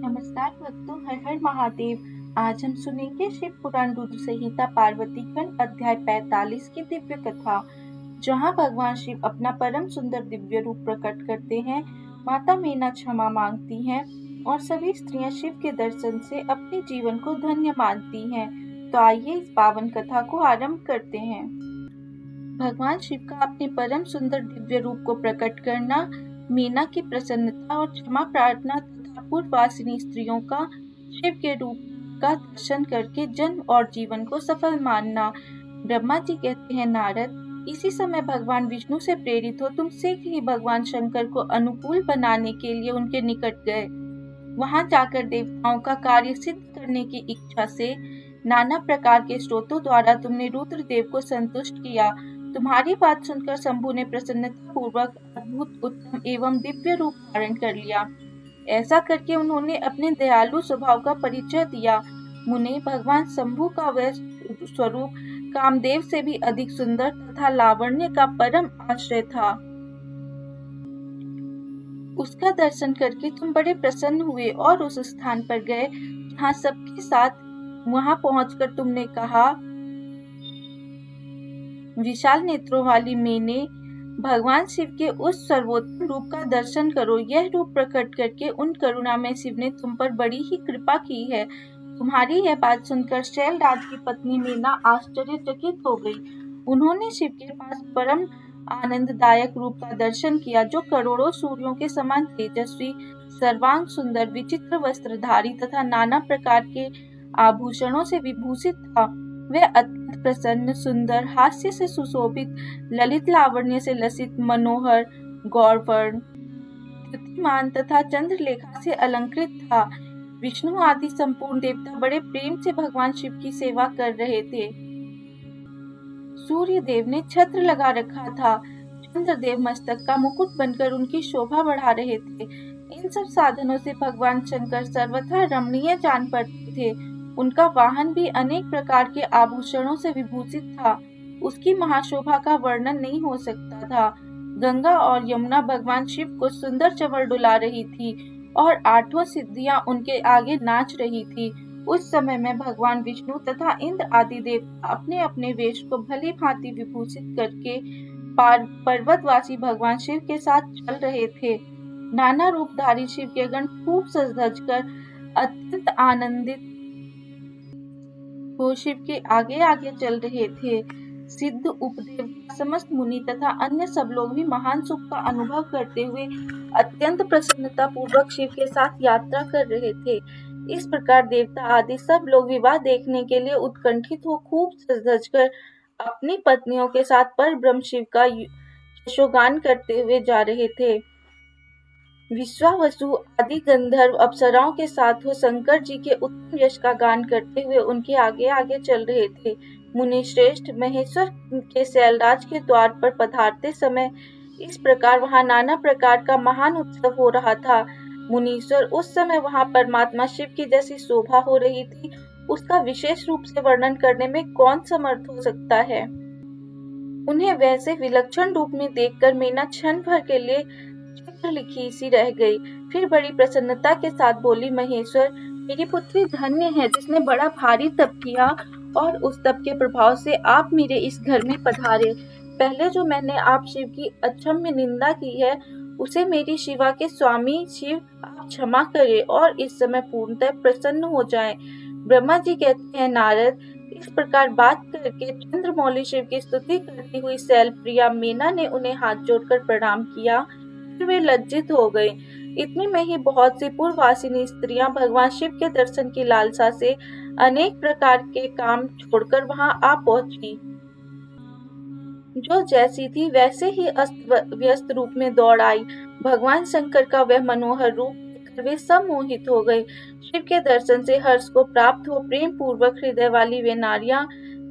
नमस्कार भक्तों, हर हर महादेव। आज हम सुनेंगे शिव पुराण रुद्र संहिता पार्वती खंड अध्याय 45 की दिव्य कथा, जहां भगवान शिव अपना परम सुंदर दिव्य रूप प्रकट करते हैं। माता मीना क्षमा मांगती हैं और सभी स्त्रियां शिव के दर्शन से अपने जीवन को धन्य मानती हैं। तो आइए इस पावन कथा को आरंभ करते हैं। भगवान शिव का अपने परम सुंदर दिव्य रूप को प्रकट करना, मीना की प्रसन्नता और क्षमा प्रार्थना तथा पूर्ववासिनी स्त्रियों का शिव के रूप का दर्शन करके जन्म और जीवन को सफल मानना। ब्रह्मा जी कहते हैं, नारद, इसी समय भगवान विष्णु से प्रेरित हो तुम शीघ्र ही भगवान शंकर को अनुकूल बनाने के लिए उनके निकट गए। वहां जाकर देवताओं का कार्य सिद्ध करने की इच्छा से नाना प्रकार के स्रोतों द्वारा तुमने रुद्रदेव को संतुष्ट किया। तुम्हारी बात सुनकर शंभु ने प्रसन्नता पूर्वक अद्भुत, उत्तम एवं दिव्य रूप धारण कर लिया। ऐसा करके उन्होंने अपने दयालु स्वभाव का परिचय दिया। मुने, भगवान शंभु का वह स्वरूप कामदेव से भी अधिक सुंदर तथा लावण्य का परम आश्रय था। उसका दर्शन करके तुम बड़े प्रसन्न हुए और उस स्थान पर गए जहाँ सबके साथ। वहां पहुंचकर तुमने कहा, विशाल नेत्रों वाली मैंने भगवान शिव के उस सर्वोत्तम रूप का दर्शन करो। यह रूप प्रकट करके उन करुणामय शिव ने तुम पर बड़ी ही कृपा की है। तुम्हारी यह बात सुनकर शैलराज की पत्नी मीना आश्चर्यचकित हो गई। उन्होंने शिव के पास परम आनंददायक रूप का दर्शन किया, जो करोड़ों सूर्यों के समान तेजस्वी, सर्वांग सुंदर, विचित्र वस्त्रधारी तथा नाना प्रकार के आभूषणों से विभूषित था। वह अत्यंत प्रसन्न, सुंदर, हास्य से सुशोभित, ललित लावण्य से लसित, मनोहर, गौरवर्ण, द्युतिमान तथा चंद्रलेखा से अलंकृत था। विष्णु आदि संपूर्ण देवता बड़े प्रेम से भगवान शिव की सेवा कर रहे थे। सूर्य देव ने छत्र लगा रखा था। चंद्रदेव मस्तक का मुकुट बनकर उनकी शोभा बढ़ा रहे थे। इन सब साधनों से भगवान शंकर सर्वथा रमणीय जान पड़ते थे। उनका वाहन भी अनेक प्रकार के आभूषणों से विभूषित था। उसकी महाशोभा का वर्णन नहीं हो सकता था। गंगा और यमुना भगवान शिव को सुंदर चंवर डुला रही थी और आठों सिद्धियां उनके आगे नाच रही थी। उस समय में भगवान विष्णु तथा इंद्र आदि देवता अपने अपने वेश को भली भांति विभूषित करके पर्वतवासी भगवान शिव के साथ चल रहे थे। नाना रूपधारी शिव के गण खूब सज धज कर अत्यंत आनंदित हो शिव के आगे आगे चल रहे थे। सिद्ध, उपदेव, समस्त मुनि तथा अन्य सब लोग भी महान सुख का अनुभव करते हुए अत्यंत प्रसन्नता पूर्वक शिव के साथ यात्रा कर रहे थे। इस प्रकार देवता आदि सब लोग विवाह देखने के लिए उत्कंठित हो खूब सज धज कर अपनी पत्नियों के साथ पर ब्रह्म शिव का यशोगान करते हुए जा रहे थे। विश्वावसु आदि गंधर्व अप्सराओं के साथ वो शंकर जी के उत्तम यश का गान करते हुए उनके आगे आगे चल रहे थे। मुनि श्रेष्ठ महेश्वर के शैलराज के द्वार पर पधारते समय इस प्रकार वहां नाना प्रकार का महान उत्सव हो रहा था। मुनीश्वर, उस समय वहां परमात्मा शिव की जैसी शोभा हो रही थी, उसका विशेष रूप से वर्णन करने में कौन समर्थ हो सकता है। उन्हें वैसे विलक्षण रूप में देखकर मीना क्षण भर के लिए लिखी सी रह गई। फिर बड़ी प्रसन्नता के साथ बोली, महेश्वर, मेरी पुत्री धन्य है जिसने बड़ा भारी तप किया और उस तप के प्रभाव से आप मेरे इस घर में पधारे। पहले जो मैंने आप शिव की अक्षम्य निंदा की है, उसे मेरी शिवा के स्वामी शिव आप क्षमा करें और इस समय पूर्णतः प्रसन्न हो जाएं। ब्रह्मा जी कहते हैं, नारद, इस प्रकार बात करके चंद्रमौली शिव की स्तुति करती हुई शैलप्रिया मीना ने उन्हें हाथ जोड़कर प्रणाम किया। वे लज्जित हो गए। इतने में ही बहुत सी पूर्ववासिनी स्त्रियां भगवान शिव के दर्शन की लालसा से अनेक प्रकार के काम छोड़कर वहां आ पहुंची। जो जैसी थी वैसे ही अस्त व्यस्त रूप में दौड़ आई। भगवान शंकर का वह मनोहर रूप देखकर वे सब मोहित हो गए। शिव के दर्शन से हर्ष को प्राप्त हो प्रेम पूर्वक हृदय वाली वे नारियां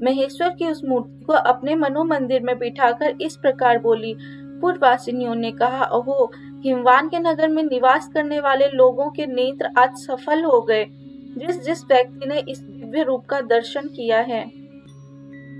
महेश्वर की उस मूर्ति को अपने मनोमंदिर में बिठाकर इस प्रकार बोली। पूर्ववासिनियों ने कहा, ओहो, हिमवान के नगर में निवास करने वाले लोगों के नेत्र आज सफल हो गए। जिस जिस व्यक्ति ने इस दिव्य रूप का दर्शन किया है,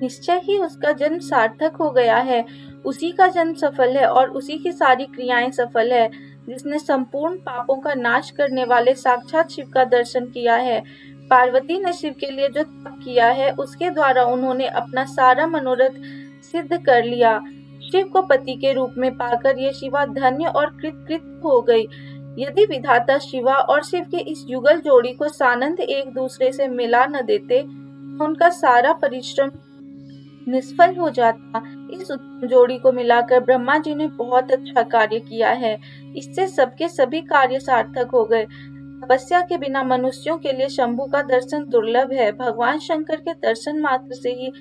निश्चय ही उसका जन्म सार्थक हो गया है। उसी का जन्म सफल है और उसी की सारी क्रियाएं सफल है। जिसने संपूर्ण पापों का नाश करने वाले साक्षात शिव का दर्शन किया है। पार्वती ने शिव के लिए जो तप किया है उसके द्वारा उन्होंने अपना सारा मनोरथ सिद्ध कर लिया। शिव को पति के रूप में पाकर ये शिवा धन्य और कृतकृत हो गई। यदि विधाता शिवा और शिव के इस युगल जोड़ी को सानंद एक दूसरे से मिला न देते तो उनका सारा परिश्रम निष्फल हो जाता। इस उत्तम जोड़ी को मिलाकर ब्रह्मा जी ने बहुत अच्छा कार्य किया है। इससे सबके सभी कार्य सार्थक हो गए। तपस्या के बिना मनुष्यों के लिए शंभु का दर्शन दुर्लभ है। भगवान शंकर के दर्शन मात्र से ही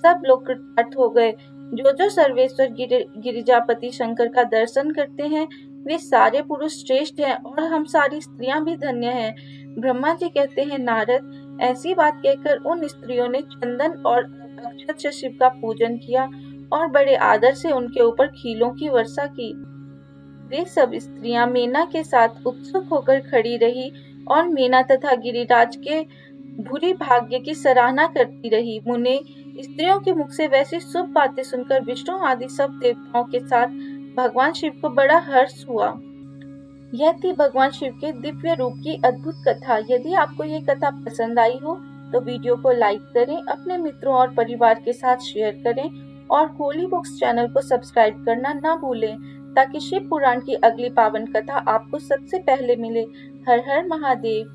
सब लोग कृतार्थ हो गए। जो सर्वेश्वर गिरिजापति शंकर का दर्शन करते हैं वे सारे पुरुष श्रेष्ठ हैं और हम सारी स्त्रियां भी धन्य हैं। ब्रह्मा जी कहते हैं, नारद, ऐसी बात कहकर उन स्त्रियों ने चंदन और अक्षत से शिव का पूजन किया और बड़े आदर से उनके ऊपर खीलों की वर्षा की। वे सब स्त्रियां मीना के साथ उत्सुक होकर खड़ी रही और मीना तथा गिरिराज के बुरी भाग्य की सराहना करती रही। मुने, स्त्रियों के मुख से वैसी शुभ बातें सुनकर विष्णु आदि सब देवताओं के साथ भगवान शिव को बड़ा हर्ष हुआ। यह थी भगवान शिव के दिव्य रूप की अद्भुत कथा। यदि आपको ये कथा पसंद आई हो तो वीडियो को लाइक करें, अपने मित्रों और परिवार के साथ शेयर करें और होली बुक्स चैनल को सब्सक्राइब करना ना भूलें ताकि शिव पुराण की अगली पावन कथा आपको सबसे पहले मिले। हर हर महादेव।